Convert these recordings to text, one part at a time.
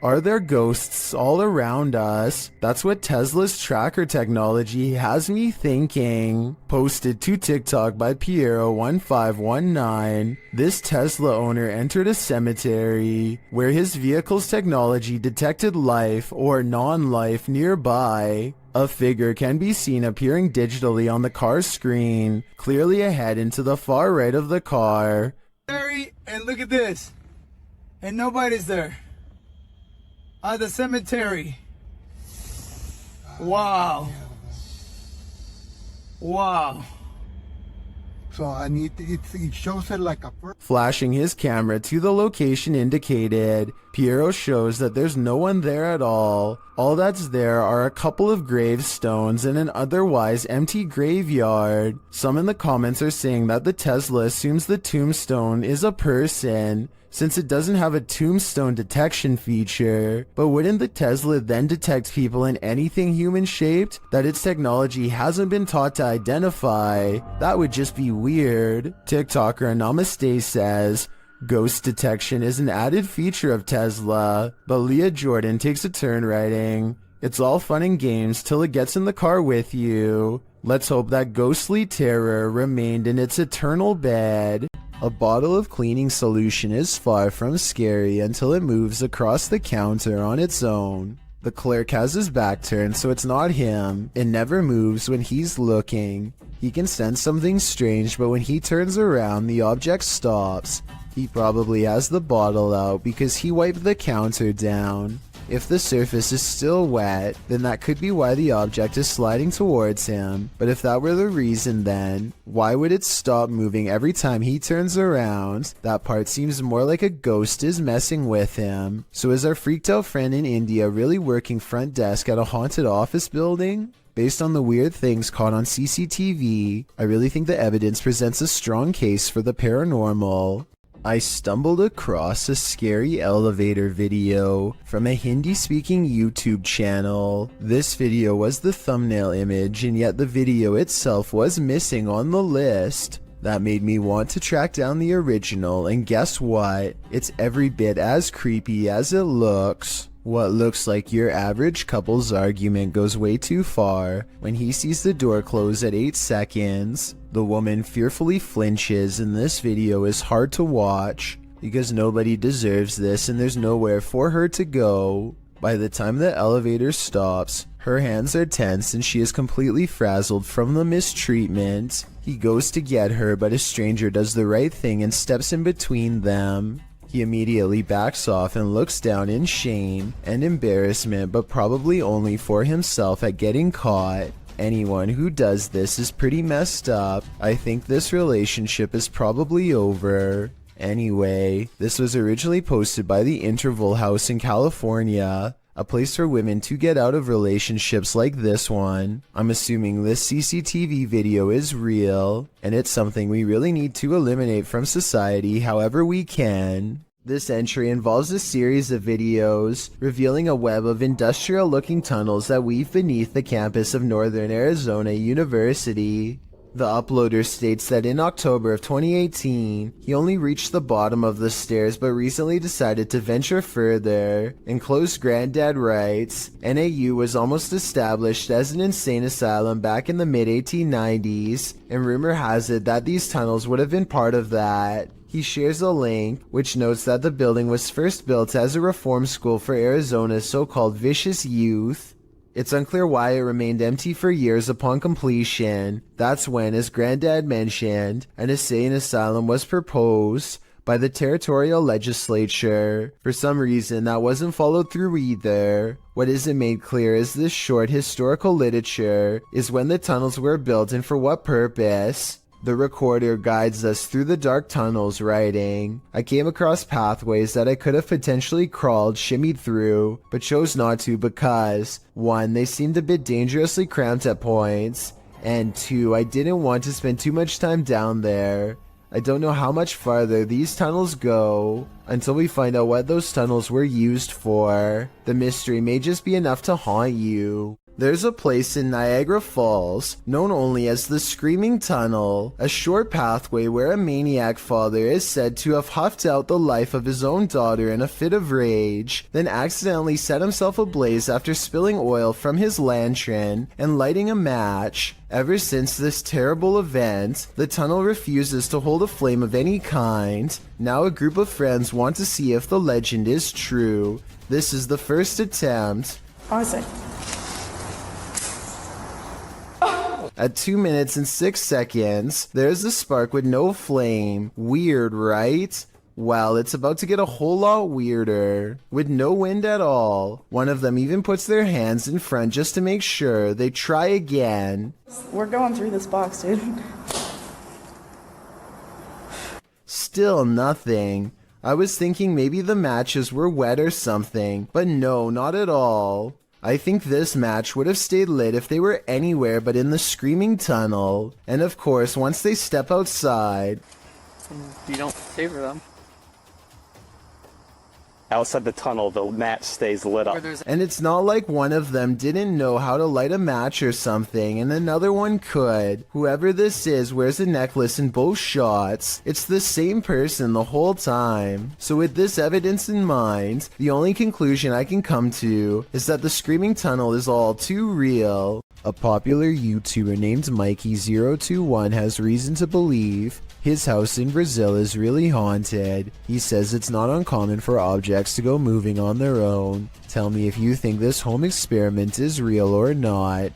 Are there ghosts all around us? That's what Tesla's tracker technology has me thinking. Posted to TikTok by Piero1519. This Tesla owner entered a cemetery where his vehicle's technology detected life or non-life nearby. A figure can be seen appearing digitally on the car's screen, clearly ahead into the far right of the car. And look at this. And nobody's there. The cemetery. Wow. Wow. So it shows it like a person. Flashing his camera to the location indicated, Piero shows that there's no one there at all. All that's there are a couple of gravestones and an otherwise empty graveyard. Some in the comments are saying that the Tesla assumes the tombstone is a person, since it doesn't have a tombstone detection feature. But wouldn't the Tesla then detect people in anything human-shaped that its technology hasn't been taught to identify? That would just be weird. TikToker Namaste says, ghost detection is an added feature of Tesla, but Leah Jordan takes a turn writing, it's all fun and games till it gets in the car with you. Let's hope that ghostly terror remained in its eternal bed. A bottle of cleaning solution is far from scary until it moves across the counter on its own. The clerk has his back turned, so it's not him. It never moves when he's looking. He can sense something strange, but when he turns around, the object stops. He probably has the bottle out because he wiped the counter down. If the surface is still wet, then that could be why the object is sliding towards him. But if that were the reason, then why would it stop moving every time he turns around? That part seems more like a ghost is messing with him. So is our freaked out friend in India really working front desk at a haunted office building? Based on the weird things caught on CCTV, I really think the evidence presents a strong case for the paranormal. I stumbled across a scary elevator video from a Hindi-speaking YouTube channel. This video was the thumbnail image, and yet the video itself was missing on the list. That made me want to track down the original, and guess what? It's every bit as creepy as it looks. What looks like your average couple's argument goes way too far when he sees the door close at 8 seconds. The woman fearfully flinches, and this video is hard to watch because nobody deserves this and there's nowhere for her to go. By the time the elevator stops, her hands are tense and she is completely frazzled from the mistreatment. He goes to get her, but a stranger does the right thing and steps in between them. He immediately backs off and looks down in shame and embarrassment, but probably only for himself at getting caught. Anyone who does this is pretty messed up. I think this relationship is probably over. Anyway, this was originally posted by the Interval House in California, a place for women to get out of relationships like this one. I'm assuming this CCTV video is real, and it's something we really need to eliminate from society however we can. This entry involves a series of videos revealing a web of industrial-looking tunnels that weave beneath the campus of Northern Arizona University. The uploader states that in October of 2018, he only reached the bottom of the stairs but recently decided to venture further. Enclosed Granddad writes, NAU was almost established as an insane asylum back in the mid-1890s, and rumor has it that these tunnels would have been part of that. He shares a link, which notes that the building was first built as a reform school for Arizona's so-called vicious youth. It's unclear why it remained empty for years upon completion. That's when, as Granddad mentioned, an insane asylum was proposed by the territorial legislature. For some reason, that wasn't followed through either. What isn't made clear is this short historical literature is when the tunnels were built and for what purpose. The recorder guides us through the dark tunnels, writing, I came across pathways that I could have potentially crawled, shimmied through, but chose not to because, 1, they seemed a bit dangerously cramped at points, and 2, I didn't want to spend too much time down there. I don't know how much farther these tunnels go until we find out what those tunnels were used for. The mystery may just be enough to haunt you. There's a place in Niagara Falls, known only as the Screaming Tunnel, a short pathway where a maniac father is said to have huffed out the life of his own daughter in a fit of rage, then accidentally set himself ablaze after spilling oil from his lantern and lighting a match. Ever since this terrible event, the tunnel refuses to hold a flame of any kind. Now a group of friends want to see if the legend is true. This is the first attempt. Isaac. At 2 minutes and 6 seconds, there's a spark with no flame. Weird, right? Well, it's about to get a whole lot weirder. With no wind at all. One of them even puts their hands in front just to make sure. They try again. We're going through this box, dude. Still nothing. I was thinking maybe the matches were wet or something, but no, not at all. I think this match would have stayed lit if they were anywhere but in the Screaming Tunnel. And of course, once they step outside... You don't favor them. Outside the tunnel, the match stays lit up. And it's not like one of them didn't know how to light a match or something, and another one could. Whoever this is wears a necklace in both shots. It's the same person the whole time. So with this evidence in mind, the only conclusion I can come to is that the Screaming Tunnel is all too real. A popular YouTuber named Mikey021 has reason to believe his house in Brazil is really haunted. He says it's not uncommon for objects to go moving on their own. Tell me if you think this home experiment is real or not.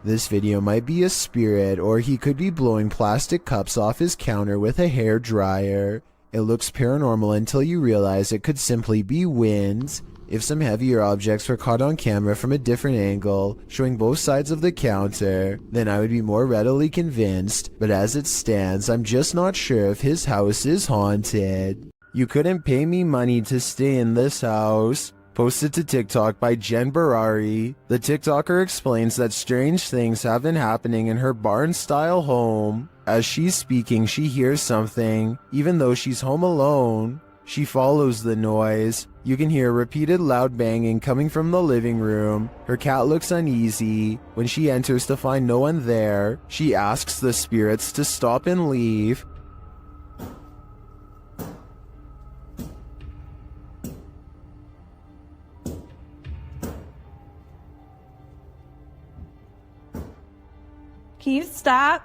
This video might be a spirit, or he could be blowing plastic cups off his counter with a hair dryer. It looks paranormal until you realize it could simply be wind. If some heavier objects were caught on camera from a different angle, showing both sides of the counter, then I would be more readily convinced, but as it stands, I'm just not sure if his house is haunted. You couldn't pay me money to stay in this house. Posted to TikTok by Jen Barari. The TikToker explains that strange things have been happening in her barn-style home. As she's speaking, she hears something, even though she's home alone. She follows the noise. You can hear repeated loud banging coming from the living room. Her cat looks uneasy. When she enters to find no one there, she asks the spirits to stop and leave. Can you stop?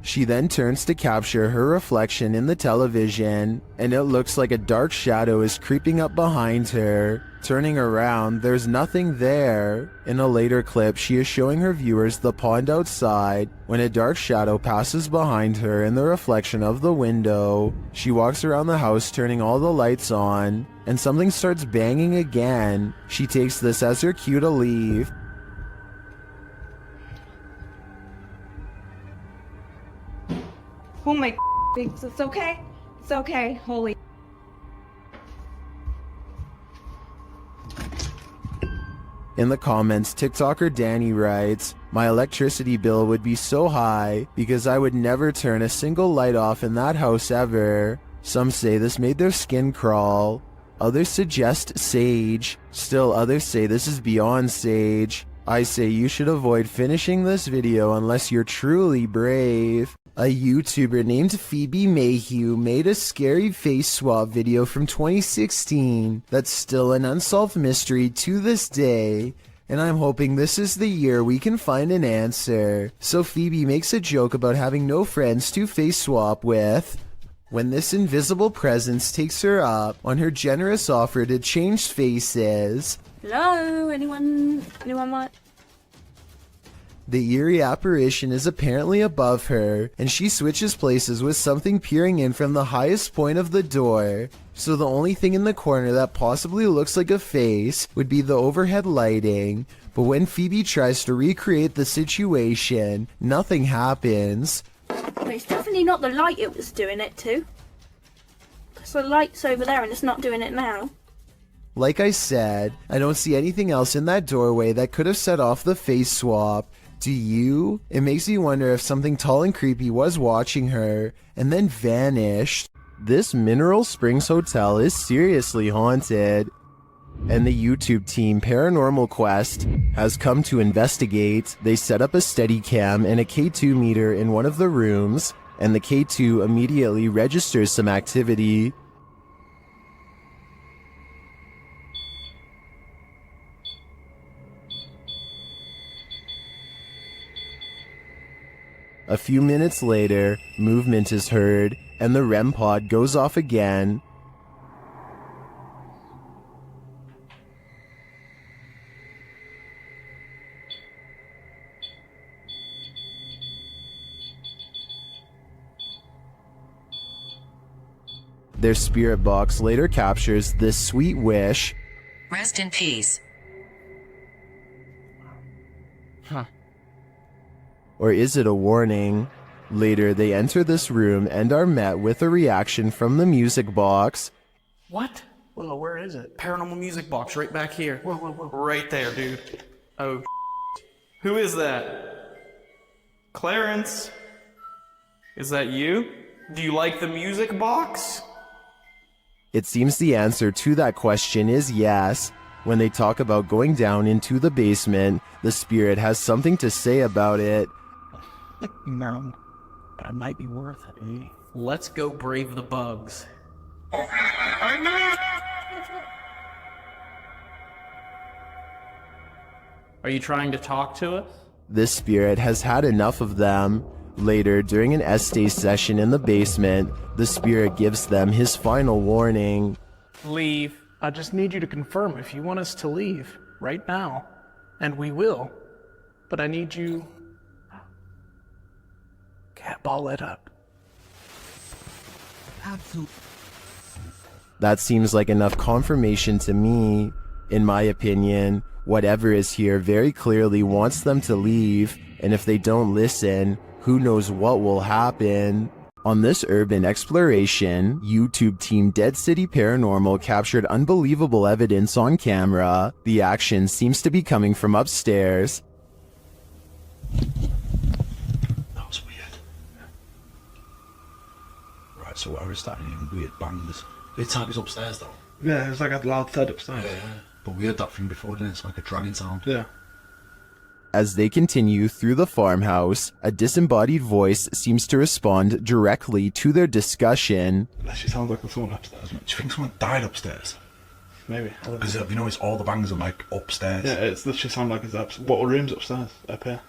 She then turns to capture her reflection in the television, and it looks like a dark shadow is creeping up behind her. Turning around, there's nothing there. In a later clip, she is showing her viewers the pond outside when a dark shadow passes behind her in the reflection of the window. She walks around the house turning all the lights on, and something starts banging again. She takes this as her cue to leave. Oh my it's okay. It's okay. Holy. In the comments, TikToker Danny writes, "My electricity bill would be so high because I would never turn a single light off in that house ever." Some say this made their skin crawl. Others suggest sage. Still others say this is beyond sage. I say you should avoid finishing this video unless you're truly brave. A YouTuber named Phoebe Mayhew made a scary face swap video from 2016 that's still an unsolved mystery to this day, and I'm hoping this is the year we can find an answer. So Phoebe makes a joke about having no friends to face swap with. When this invisible presence takes her up on her generous offer to change faces. Hello? Anyone want? The eerie apparition is apparently above her, and she switches places with something peering in from the highest point of the door. So the only thing in the corner that possibly looks like a face would be the overhead lighting. But when Phoebe tries to recreate the situation, nothing happens. But it's definitely not the light it was doing it to. Because the light's over there and it's not doing it now. Like I said, I don't see anything else in that doorway that could have set off the face swap. Do you? It makes me wonder if something tall and creepy was watching her and then vanished. This Mineral Springs Hotel is seriously haunted, and the YouTube team Paranormal Quest has come to investigate. They set up a Steadicam and a K2 meter in one of the rooms, and the K2 immediately registers some activity. A few minutes later, movement is heard, and the REM pod goes off again. Their spirit box later captures this sweet wish. Rest in peace. Or is it a warning? Later, they enter this room and are met with a reaction from the music box. What? Whoa, where is it? Paranormal music box right back here. Whoa, whoa, whoa. Right there, dude. Oh, who is that? Clarence? Is that you? Do you like the music box? It seems the answer to that question is yes. When they talk about going down into the basement, the spirit has something to say about it. No, but it might be worth it, eh? Let's go brave the bugs. Are you trying to talk to us? This spirit has had enough of them. Later, during an Estee session in the basement, the spirit gives them his final warning. Leave. I just need you to confirm if you want us to leave right now. And we will. But I need you... Cat ball it up. Absolutely. That seems like enough confirmation to me. In my opinion, whatever is here very clearly wants them to leave, and if they don't listen, who knows what will happen. On this urban exploration, YouTube team Dead City Paranormal captured unbelievable evidence on camera. The action seems to be coming from upstairs. That was weird. Right, so I was starting hearing weird bangs. Weird types upstairs though. Yeah, it was like a loud thud upstairs. Yeah, but we heard that thing before, didn't it? It's like a dragging sound. Yeah. As they continue through the farmhouse, a disembodied voice seems to respond directly to their discussion. That actually sounds like someone upstairs. Do you think someone died upstairs? Maybe. Because have you noticed all the bangs are like upstairs? Yeah, it's literally sound like it's upstairs. What room's upstairs? Up here.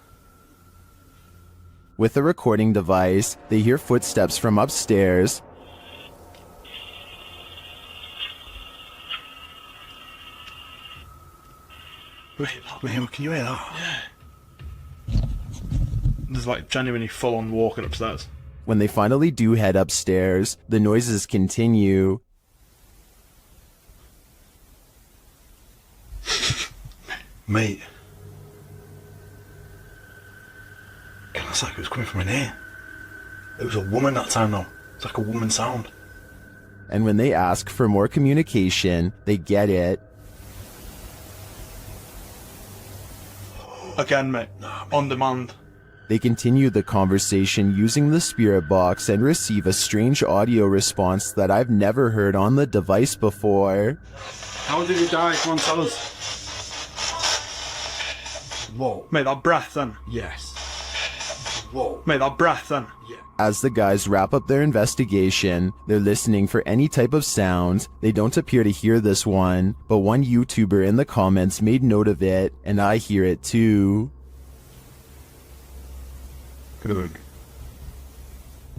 With a recording device, they hear footsteps from upstairs. Wait, can you hear that? Yeah. There's like genuinely full-on walking upstairs. When they finally do head upstairs, the noises continue. Mate. It's like it was coming from in here. It was a woman that time though. It's like a woman sound. And when they ask for more communication, they get it. Again, mate. On demand. They continue the conversation using the spirit box and receive a strange audio response that I've never heard on the device before. How did he die? Come on, tell us. Whoa. Mate, that breath then. Yes. Whoa. Mate, that breath then. Yeah. As the guys wrap up their investigation, they're listening for any type of sound. They don't appear to hear this one, but one YouTuber in the comments made note of it, and I hear it too. Good.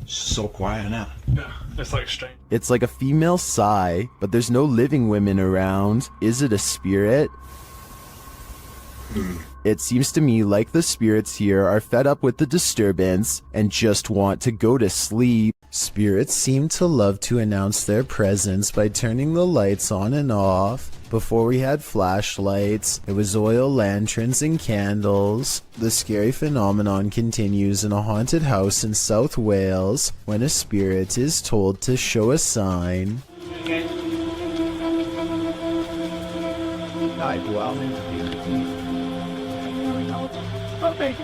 So quiet now. Yeah, it's like strange. It's like a female sigh, but there's no living women around. Is it a spirit? It seems to me like the spirits here are fed up with the disturbance and just want to go to sleep. Spirits seem to love to announce their presence by turning the lights on and off. Before we had flashlights, it was oil lanterns and candles. The scary phenomenon continues in a haunted house in South Wales when a spirit is told to show a sign. Well, Okay.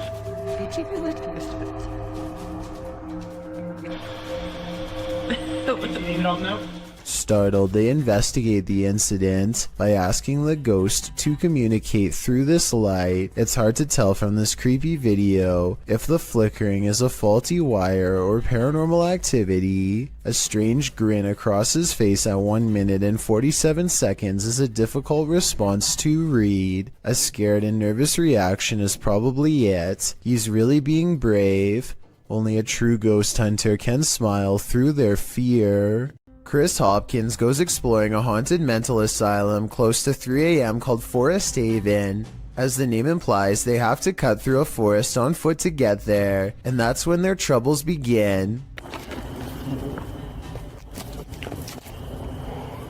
Startled, they investigate the incident by asking the ghost to communicate through this light. It's hard to tell from this creepy video if the flickering is a faulty wire or paranormal activity. A strange grin across his face at 1 minute and 47 seconds is a difficult response to read. A scared and nervous reaction is probably it. He's really being brave. Only a true ghost hunter can smile through their fear. Chris Hopkins goes exploring a haunted mental asylum close to 3 a.m. called Forest Haven. As the name implies, they have to cut through a forest on foot to get there, and that's when their troubles begin.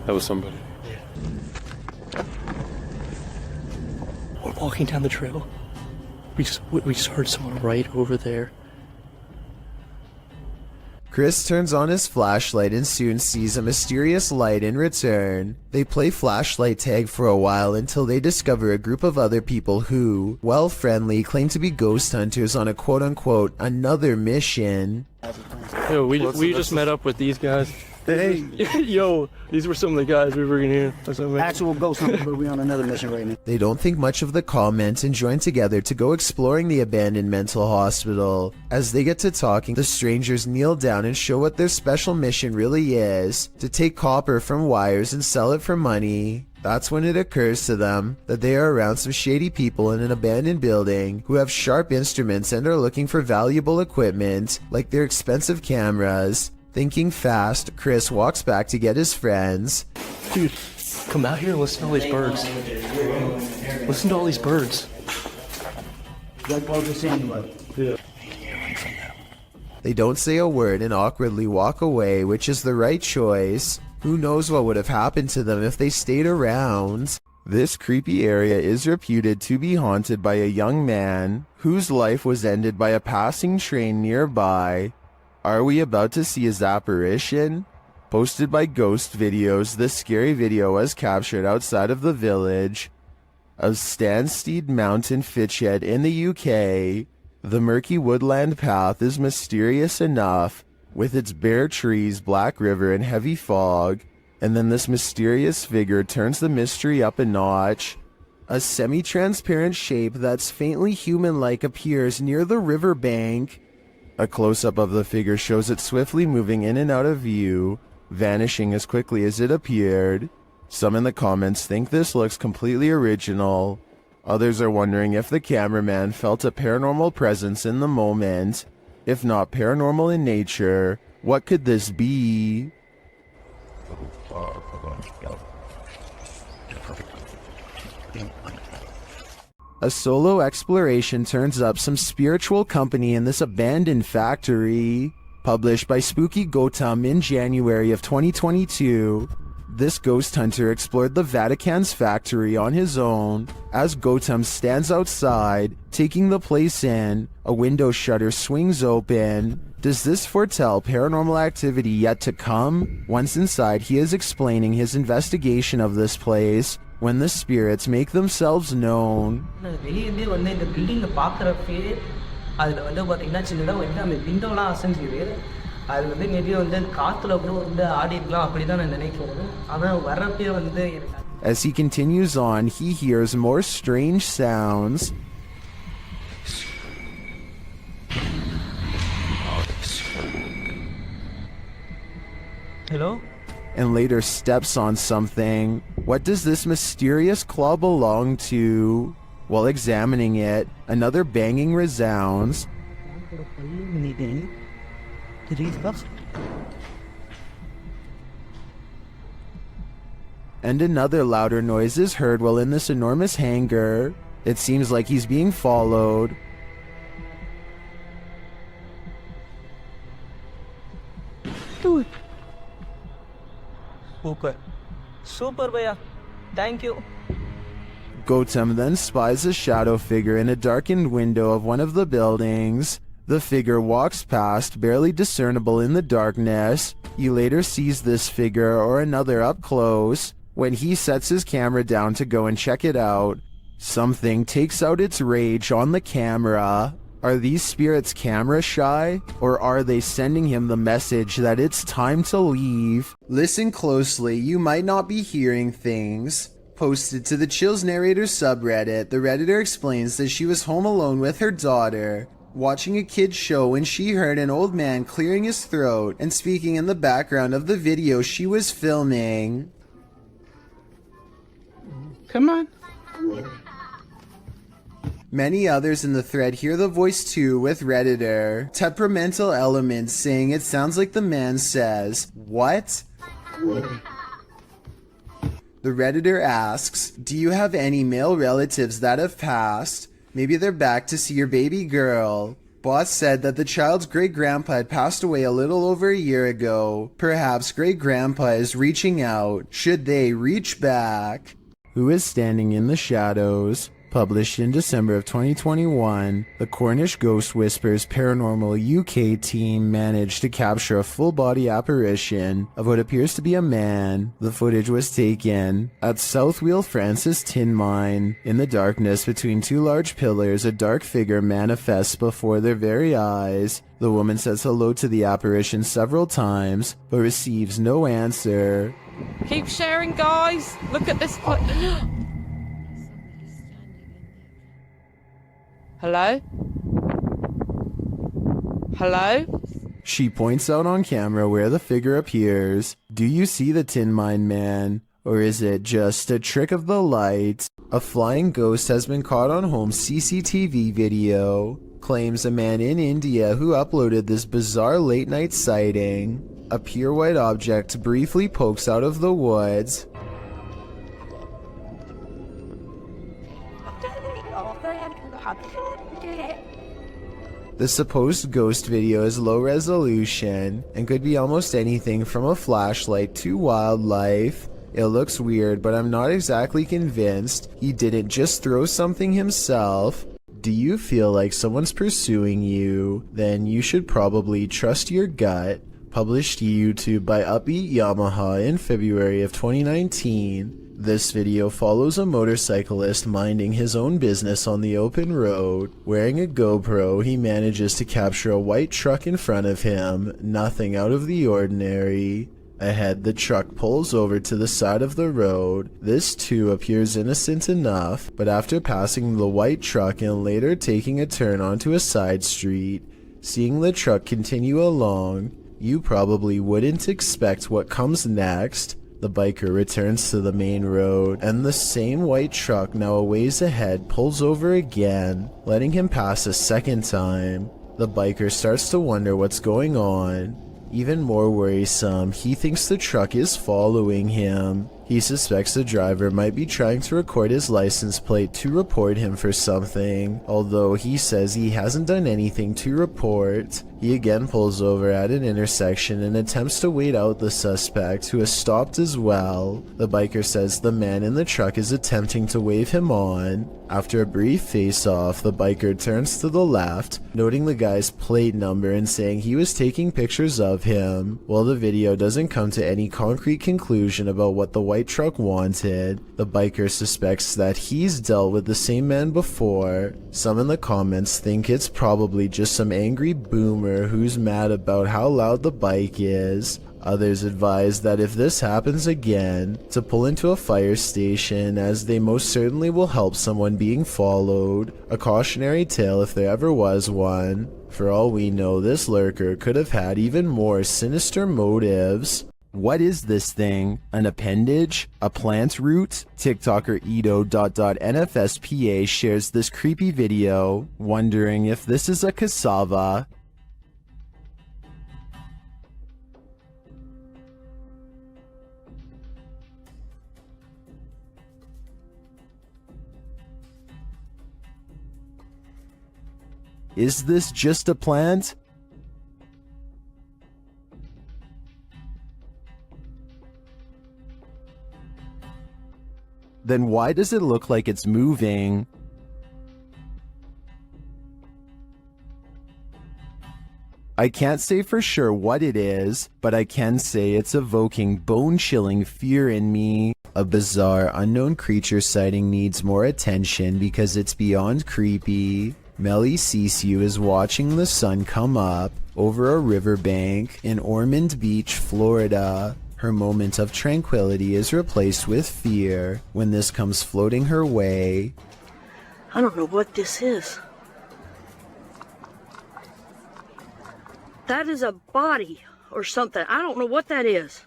That was somebody. We're walking down the trail. We just heard someone right over there. Chris turns on his flashlight and soon sees a mysterious light in return. They play flashlight tag for a while until they discover a group of other people who, while friendly, claim to be ghost hunters on a quote-unquote another mission. Yo, we just met up with these guys. Hey, Yo, these were some of the guys we were in here. actual ghost hunter, but we on another mission right now. They don't think much of the comment and join together to go exploring the abandoned mental hospital. As they get to talking, the strangers kneel down and show what their special mission really is: to take copper from wires and sell it for money. That's when it occurs to them that they are around some shady people in an abandoned building who have sharp instruments and are looking for valuable equipment, like their expensive cameras. Thinking fast, Chris walks back to get his friends. Dude, come out here and listen to all these birds. Listen to all these birds. They don't say a word and awkwardly walk away, which is the right choice. Who knows what would have happened to them if they stayed around? This creepy area is reputed to be haunted by a young man whose life was ended by a passing train nearby. Are we about to see his apparition? Posted by Ghost Videos, this scary video was captured outside of the village of Stanstead Mountain, Fitchhead in the UK. The murky woodland path is mysterious enough, with its bare trees, black river, and heavy fog. And then this mysterious figure turns the mystery up a notch. A semi-transparent shape that's faintly human-like appears near the riverbank. A close-up of the figure shows it swiftly moving in and out of view, vanishing as quickly as it appeared. Some in the comments think this looks completely original. Others are wondering if the cameraman felt a paranormal presence in the moment. If not paranormal in nature, what could this be? A solo exploration turns up some spiritual company in this abandoned factory. Published by Spooky Gautam in January of 2022, this ghost hunter explored the Vatican's factory on his own. As Gautam stands outside, taking the place in, a window shutter swings open. Does this foretell paranormal activity yet to come? Once inside, he is explaining his investigation of this place when the spirits make themselves known. வெளியே வந்து இந்த பில்டிங்கை பார்க்குறப்பே அதில் வந்து பார்த்தீங்கன்னா சின்னதாக வந்து அந்த விண்டோலாம் அசைஞ்சுது. அது வந்து மேபி வந்து காற்றுல கூட வந்து ஆடி இருக்கலாம், அப்படி தான் நான் நினைக்கிறேன். ஆனால் வர்றப்பே வந்து எனக்கு. As he continues on, he hears more strange sounds. Hello? And later steps on something. What does this mysterious claw belong to? While examining it, another banging resounds. And another louder noise is heard while in this enormous hangar. It seems like he's being followed. Dude. Super bhaiya. Thank you. Gautam then spies a shadow figure in a darkened window of one of the buildings. The figure walks past, barely discernible in the darkness. He later sees this figure or another up close. When he sets his camera down to go and check it out, something takes out its rage on the camera. Are these spirits camera shy, or are they sending him the message that it's time to leave? Listen closely, you might not be hearing things. Posted to the Chills Narrator subreddit, the Redditor explains that she was home alone with her daughter, watching a kid's show when she heard an old man clearing his throat and speaking in the background of the video she was filming. Come on. Many others in the thread hear the voice too, with Redditor temperamental elements saying it sounds like the man says, "What?" The Redditor asks, "Do you have any male relatives that have passed? Maybe they're back to see your baby girl." Boss said that the child's great-grandpa had passed away a little over a year ago. Perhaps great-grandpa is reaching out. Should they reach back? Who is standing in the shadows? Published in December of 2021, the Cornish Ghost Whispers Paranormal UK team managed to capture a full-body apparition of what appears to be a man. The footage was taken at South Wheel Francis Tin Mine. In the darkness between two large pillars, a dark figure manifests before their very eyes. The woman says hello to the apparition several times, but receives no answer. Keep sharing, guys. Look at this. Hello? Hello? She points out on camera where the figure appears. Do you see the Tin Mine Man? Or is it just a trick of the light? A flying ghost has been caught on home CCTV video. Claims a man in India who uploaded this bizarre late night sighting. A pure white object briefly pokes out of the woods. The supposed ghost video is low resolution and could be almost anything from a flashlight to wildlife. It looks weird, but I'm not exactly convinced he didn't just throw something himself. Do you feel like someone's pursuing you? Then you should probably trust your gut. Published to YouTube by Upbeat Yamaha in February of 2019. This video follows a motorcyclist minding his own business on the open road. Wearing a GoPro, he manages to capture a white truck in front of him, nothing out of the ordinary. Ahead, the truck pulls over to the side of the road. This too appears innocent enough, but after passing the white truck and later taking a turn onto a side street, seeing the truck continue along, you probably wouldn't expect what comes next. The biker returns to the main road, and the same white truck now a ways ahead pulls over again, letting him pass a second time. The biker starts to wonder what's going on. Even more worrisome, he thinks the truck is following him. He suspects the driver might be trying to record his license plate to report him for something, although he says he hasn't done anything to report. He again pulls over at an intersection and attempts to wait out the suspect, who has stopped as well. The biker says the man in the truck is attempting to wave him on. After a brief face-off, the biker turns to the left, noting the guy's plate number and saying he was taking pictures of him. While the video doesn't come to any concrete conclusion about what the white truck wanted, the biker suspects that he's dealt with the same man before. Some in the comments think it's probably just some angry boomer who's mad about how loud the bike is. Others advise that if this happens again, to pull into a fire station, as they most certainly will help someone being followed. A cautionary tale if there ever was one. For all we know, this lurker could have had even more sinister motives. What is this thing? An appendage? A plant root? TikToker Edo.NFSPA shares this creepy video, wondering if this is a cassava. Is this just a plant? Then why does it look like it's moving? I can't say for sure what it is, but I can say it's evoking bone-chilling fear in me. A bizarre, unknown creature sighting needs more attention because it's beyond creepy. Melly Sisu is watching the sun come up over a riverbank in Ormond Beach, Florida. Her moment of tranquility is replaced with fear when this comes floating her way. I don't know what this is. That is a body or something. I don't know what that is.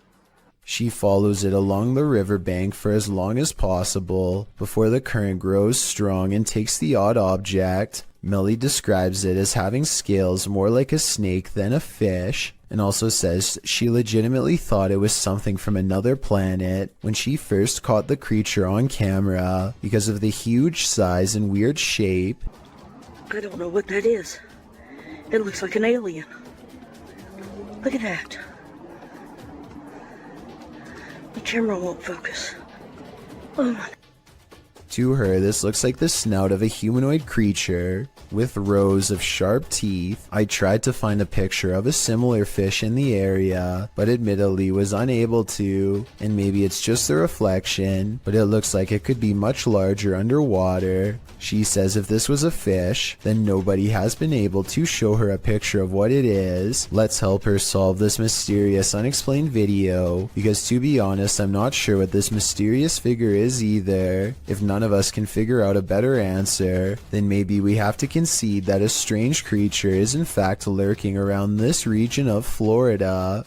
She follows it along the riverbank for as long as possible before the current grows strong and takes the odd object. Melly describes it as having scales more like a snake than a fish, and also says she legitimately thought it was something from another planet when she first caught the creature on camera because of the huge size and weird shape. I don't know what that is. It looks like an alien. Look at that. The camera won't focus. Oh my. To her, this looks like the snout of a humanoid creature with rows of sharp teeth. I tried to find a picture of a similar fish in the area, but admittedly was unable to, and maybe it's just the reflection, but it looks like it could be much larger underwater. She says if this was a fish, then nobody has been able to show her a picture of what it is. Let's help her solve this mysterious unexplained video, because to be honest, I'm not sure what this mysterious figure is either. If none of us can figure out a better answer, then maybe we have to concede that a strange creature is in fact lurking around this region of Florida.